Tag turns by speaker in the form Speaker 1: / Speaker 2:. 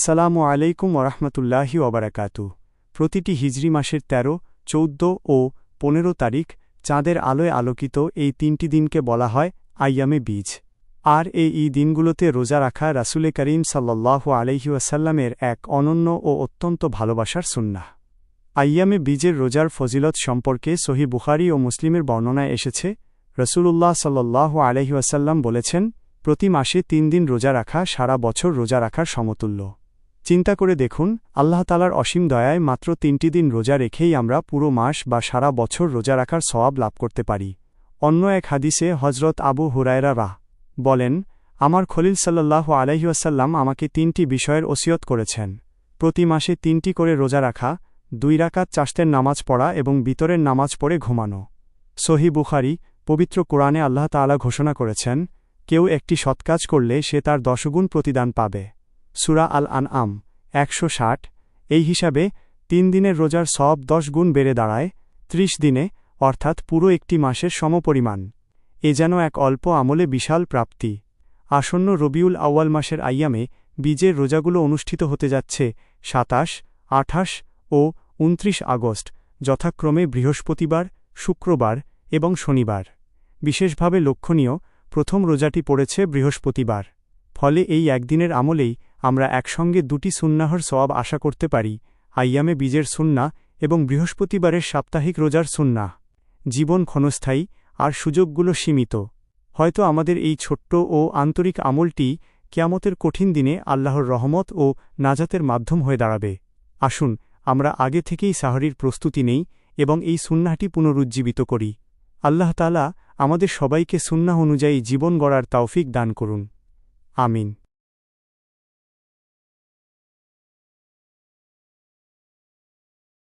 Speaker 1: আসসালামু আলাইকুম ওরহমতুল্লাহি ওবারাকাতু। প্রতিটি হিজরি মাসের ১৩, ১৪ ও ১৫ তারিখ চাঁদের আলোয় আলোকিত এই ৩টি দিনকে বলা হয় আইয়ামে বীজ। আর এই দিনগুলোতে রোজা রাখা রাসূলে করিম সাল্লাল্লাহু আলাইহি ওয়াসাল্লামের এক অনন্য ও অত্যন্ত ভালোবাসার সুন্নাহ। আইয়ামে বীজের রোজার ফজিলত সম্পর্কে সহিহ বুখারী ও মুসলিমের বর্ণনায় এসেছে, রাসূলুল্লাহ সাল্লাল্লাহু আলাইহি ওয়াসাল্লাম বলেছেন, প্রতি মাসে ৩ দিন রোজা রাখা সারা বছর রোজা রাখার সমতুল্য। চিন্তা করে দেখুন, আল্লাহ তাআলার অসীম দয়ায় মাত্র ৩টি দিন রোজা রেখেই আমরা পুরো মাস বা সারা বছর রোজা রাখার সওয়াব লাভ করতে পারি। অন্য এক হাদিসে হজরত আবু হুরায়রা বলেন, আমার খলিল সাল্লাল্লাহু আলাইহি ওয়াসাল্লাম আমাকে ৩টি বিষয়ের ওসিয়ত করেছেন। প্রতি মাসে ৩টি করে রোজা রাখা, ২ রাকাত চাশতের নামাজ পড়া এবং বিতরের নামাজ পড়ে ঘুমানো। সহিহ বুখারী, পবিত্র কোরআনে আল্লাহ তাআলা ঘোষণা করেছেন, কেউ একটি সৎকাজ করলে সে তার ১০ গুণ প্রতিদান পাবে। সূরা আল আনআম ১৬০। এই হিসাবে ৩ দিনের রোজার সওয়াব ১০ গুণ বেড়ে দাঁড়ায় ৩০ দিনে, অর্থাৎ পুরো একটি মাসের সমপরিমাণ। এ যেন এক অল্প আমলে বিশাল প্রাপ্তি। আসন্ন রবিউল আউয়াল মাসের আইয়ামে বীজের রোজাগুলো অনুষ্ঠিত হতে যাচ্ছে ২৭, ২৮ ও ২৯ আগস্ট, যথাক্রমে বৃহস্পতিবার, শুক্রবার এবং শনিবার। বিশেষভাবে লক্ষণীয়, প্রথম রোজাটি পড়েছে বৃহস্পতিবার। ফলে এই একদিনের আমলেই আমরা একসঙ্গে ২টি সুন্নাহর সওয়াব আশা করতে পারি, আইয়ামে বীজের সুন্নাহ এবং বৃহস্পতিবারের সাপ্তাহিক রোজার সুন্নাহ। জীবন ক্ষণস্থায়ী আর সুযোগগুলো সীমিত। হয়তো আমাদের এই ছোট্ট ও আন্তরিক আমলটি কিয়ামতের কঠিন দিনে আল্লাহর রহমত ও নাজাতের মাধ্যম হয়ে দাঁড়াবে। আসুন আমরা আগে থেকেই সাহরির প্রস্তুতি নেই এবং এই সুন্নাহটি পুনরুজ্জীবিত করি। আল্লাহ তাআলা আমাদের সবাইকে সুন্নাহ অনুযায়ী জীবন গড়ার তৌফিক দান করুন। আমিন।